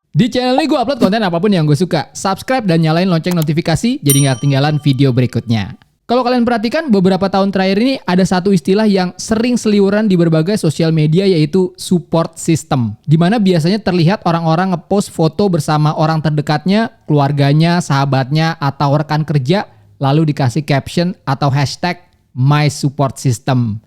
Di channel ini gue upload konten apapun yang gue suka. Subscribe dan nyalain lonceng notifikasi jadi nggak ketinggalan video berikutnya. Kalau kalian perhatikan beberapa tahun terakhir ini ada satu istilah yang sering seliweran di berbagai sosial media yaitu support system. Dimana biasanya terlihat orang-orang ngepost foto bersama orang terdekatnya, keluarganya, sahabatnya, atau rekan kerja lalu dikasih caption atau hashtag my support system.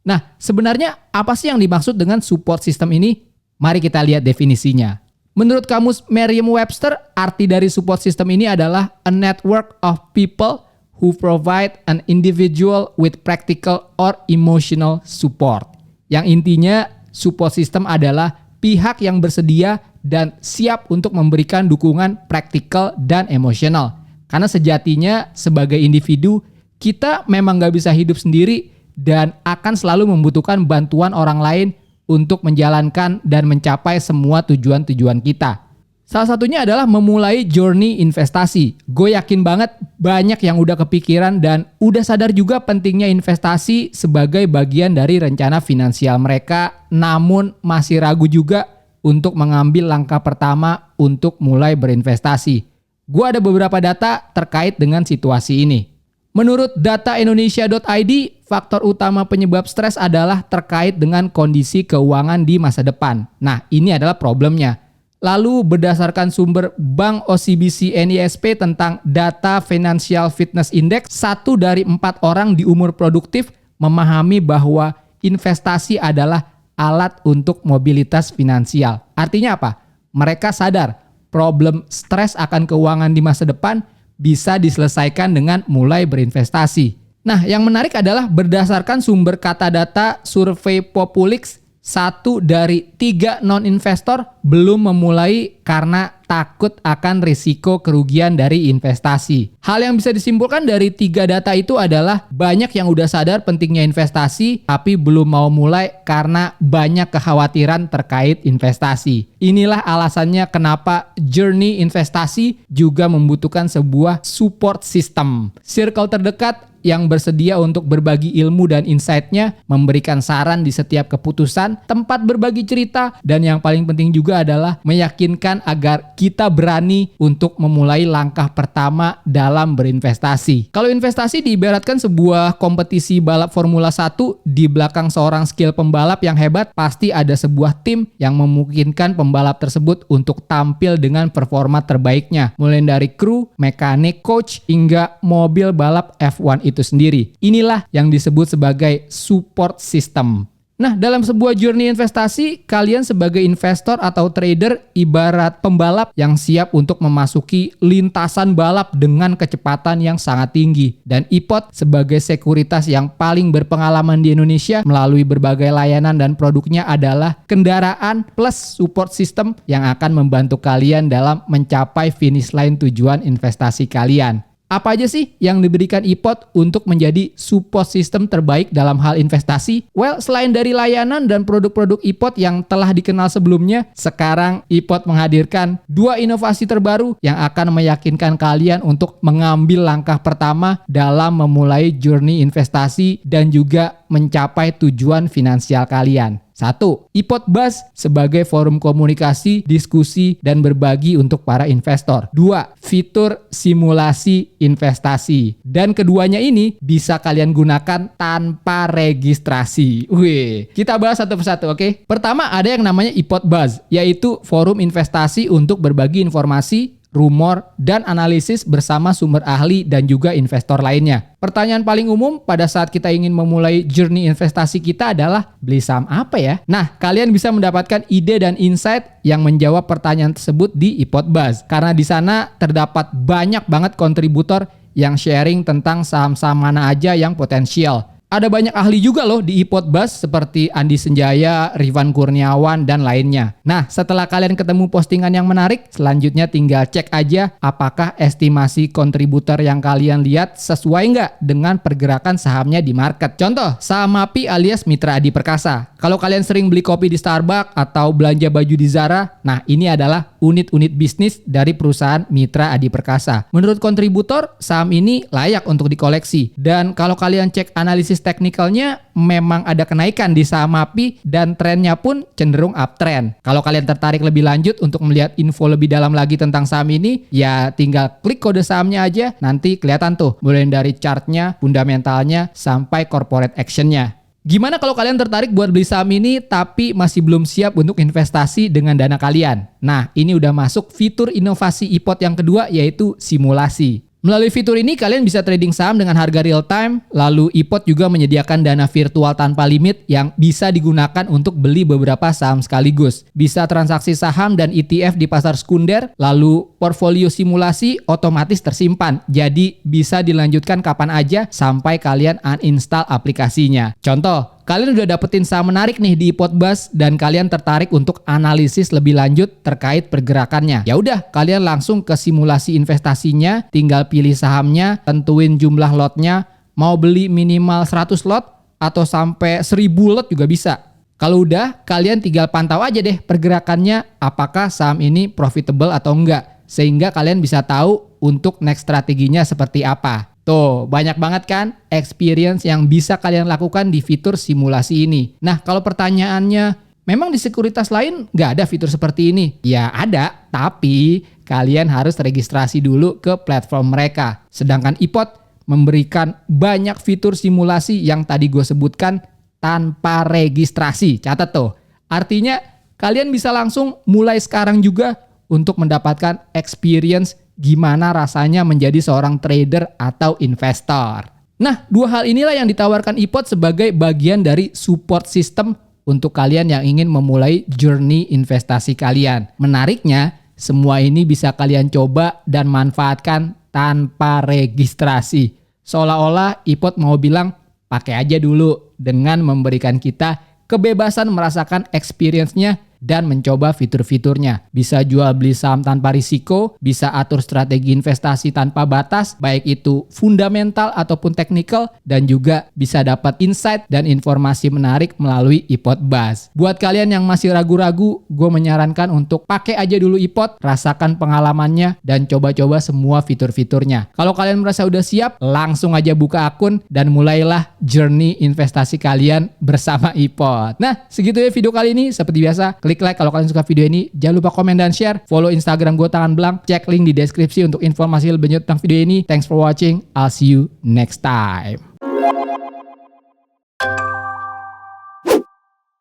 Nah, sebenarnya apa sih yang dimaksud dengan support system ini? Mari kita lihat definisinya. Menurut kamus Merriam-Webster, arti dari support system ini adalah a network of people who provide an individual with practical or emotional support. Yang intinya, support system adalah pihak yang bersedia dan siap untuk memberikan dukungan praktikal dan emosional. Karena sejatinya sebagai individu, kita memang gak bisa hidup sendiri dan akan selalu membutuhkan bantuan orang lain untuk menjalankan dan mencapai semua tujuan-tujuan kita. Salah satunya adalah memulai journey investasi. Gue yakin banget banyak yang udah kepikiran dan udah sadar juga pentingnya investasi sebagai bagian dari rencana finansial mereka, namun masih ragu juga untuk mengambil langkah pertama untuk mulai berinvestasi. Gue ada beberapa data terkait dengan situasi ini. Menurut data Indonesia.id, faktor utama penyebab stres adalah terkait dengan kondisi keuangan di masa depan. Nah, ini adalah problemnya. Lalu berdasarkan sumber Bank OCBC NISP tentang data Financial Fitness Index, 1 dari 4 orang di umur produktif memahami bahwa investasi adalah alat untuk mobilitas finansial. Artinya apa? Mereka sadar problem stres akan keuangan di masa depan bisa diselesaikan dengan mulai berinvestasi. Nah, yang menarik adalah berdasarkan sumber kata data survei Populix, 1 dari 3 non-investor belum memulai karena takut akan risiko kerugian dari investasi. Hal yang bisa disimpulkan dari 3 data itu adalah banyak yang udah sadar pentingnya investasi tapi belum mau mulai karena banyak kekhawatiran terkait investasi. Inilah alasannya kenapa journey investasi juga membutuhkan sebuah support system. Circle terdekat yang bersedia untuk berbagi ilmu dan insight-nya, memberikan saran di setiap keputusan, tempat berbagi cerita, dan yang paling penting juga adalah meyakinkan agar kita berani untuk memulai langkah pertama dalam berinvestasi. Kalau investasi diibaratkan sebuah kompetisi balap Formula 1, di belakang seorang skill pembalap yang hebat, pasti ada sebuah tim yang memungkinkan pembalap tersebut untuk tampil dengan performa terbaiknya, mulai dari kru, mekanik, coach, hingga mobil balap F1 itu sendiri. Inilah yang disebut sebagai support system. Nah, dalam sebuah journey investasi, kalian sebagai investor atau trader ibarat pembalap yang siap untuk memasuki lintasan balap dengan kecepatan yang sangat tinggi. Dan iPod sebagai sekuritas yang paling berpengalaman di Indonesia melalui berbagai layanan dan produknya adalah kendaraan plus support system yang akan membantu kalian dalam mencapai finish line tujuan investasi kalian. Apa aja sih yang diberikan iPod untuk menjadi support system terbaik dalam hal investasi? Well, selain dari layanan dan produk-produk iPod yang telah dikenal sebelumnya, sekarang iPod menghadirkan 2 inovasi terbaru yang akan meyakinkan kalian untuk mengambil langkah pertama dalam memulai journey investasi dan juga mencapai tujuan finansial kalian. 1. iPod Buzz sebagai forum komunikasi, diskusi, dan berbagi untuk para investor. 2. Fitur simulasi investasi. Dan keduanya ini bisa kalian gunakan tanpa registrasi. Wih, kita bahas satu persatu, oke? Pertama ada yang namanya iPod Buzz, yaitu forum investasi untuk berbagi informasi, rumor, dan analisis bersama sumber ahli dan juga investor lainnya. Pertanyaan paling umum pada saat kita ingin memulai journey investasi kita adalah beli saham apa ya? Nah, kalian bisa mendapatkan ide dan insight yang menjawab pertanyaan tersebut di iPod Buzz. Karena di sana terdapat banyak banget kontributor yang sharing tentang saham-saham mana aja yang potensial. Ada banyak ahli juga loh di iPod Buzz seperti Andi Senjaya, Rifan Kurniawan, dan lainnya. Nah, setelah kalian ketemu postingan yang menarik, selanjutnya tinggal cek aja apakah estimasi kontributor yang kalian lihat sesuai nggak dengan pergerakan sahamnya di market. Contoh, saham MAPI alias Mitra Adi Perkasa. Kalau kalian sering beli kopi di Starbucks atau belanja baju di Zara, nah ini adalah unit-unit bisnis dari perusahaan Mitra Adi Perkasa. Menurut kontributor, saham ini layak untuk dikoleksi. Dan kalau kalian cek analisis teknikalnya, memang ada kenaikan di saham MAPI dan trennya pun cenderung uptrend. Kalau kalian tertarik lebih lanjut untuk melihat info lebih dalam lagi tentang saham ini, ya tinggal klik kode sahamnya aja, nanti kelihatan tuh mulai dari chartnya, fundamentalnya, sampai corporate actionnya. Gimana kalau kalian tertarik buat beli saham ini tapi masih belum siap untuk investasi dengan dana kalian? Nah, ini udah masuk fitur inovasi iPod yang kedua, yaitu simulasi. Melalui fitur ini kalian bisa trading saham dengan harga real time, lalu iPod juga menyediakan dana virtual tanpa limit yang bisa digunakan untuk beli beberapa saham sekaligus. Bisa transaksi saham dan ETF di pasar sekunder, lalu portfolio simulasi otomatis tersimpan. Jadi bisa dilanjutkan kapan aja sampai kalian uninstall aplikasinya. Contoh, kalian udah dapetin saham menarik nih di iPod Buzz dan kalian tertarik untuk analisis lebih lanjut terkait pergerakannya. Ya udah, kalian langsung ke simulasi investasinya, tinggal pilih sahamnya, tentuin jumlah lotnya, mau beli minimal 100 lot atau sampai 1000 lot juga bisa. Kalau udah, kalian tinggal pantau aja deh pergerakannya, apakah saham ini profitable atau enggak, sehingga kalian bisa tahu untuk next strateginya seperti apa. Tuh, banyak banget kan experience yang bisa kalian lakukan di fitur simulasi ini. Nah, kalau pertanyaannya, memang di sekuritas lain nggak ada fitur seperti ini? Ya ada, tapi kalian harus registrasi dulu ke platform mereka. Sedangkan iPod memberikan banyak fitur simulasi yang tadi gue sebutkan tanpa registrasi. Catat tuh. Artinya, kalian bisa langsung mulai sekarang juga untuk mendapatkan experience gimana rasanya menjadi seorang trader atau investor. Nah, dua hal inilah yang ditawarkan iPod sebagai bagian dari support system untuk kalian yang ingin memulai journey investasi kalian. Menariknya, semua ini bisa kalian coba dan manfaatkan tanpa registrasi. Seolah-olah iPod mau bilang, pakai aja dulu dengan memberikan kita kebebasan merasakan experience-nya dan mencoba fitur-fiturnya. Bisa jual beli saham tanpa risiko, bisa atur strategi investasi tanpa batas, baik itu fundamental ataupun teknikal, dan juga bisa dapat insight dan informasi menarik melalui iPod Buzz. Buat kalian yang masih ragu-ragu, gue menyarankan untuk pakai aja dulu iPod, rasakan pengalamannya, dan coba-coba semua fitur-fiturnya. Kalau kalian merasa udah siap, langsung aja buka akun dan mulailah journey investasi kalian bersama iPod. Nah, segitu ya video kali ini. Seperti biasa, klik like kalau kalian suka video ini. Jangan lupa komen dan share. Follow Instagram gue Tangan Belang. Cek link di deskripsi untuk informasi lebih lanjut tentang video ini. Thanks for watching. I'll see you next time.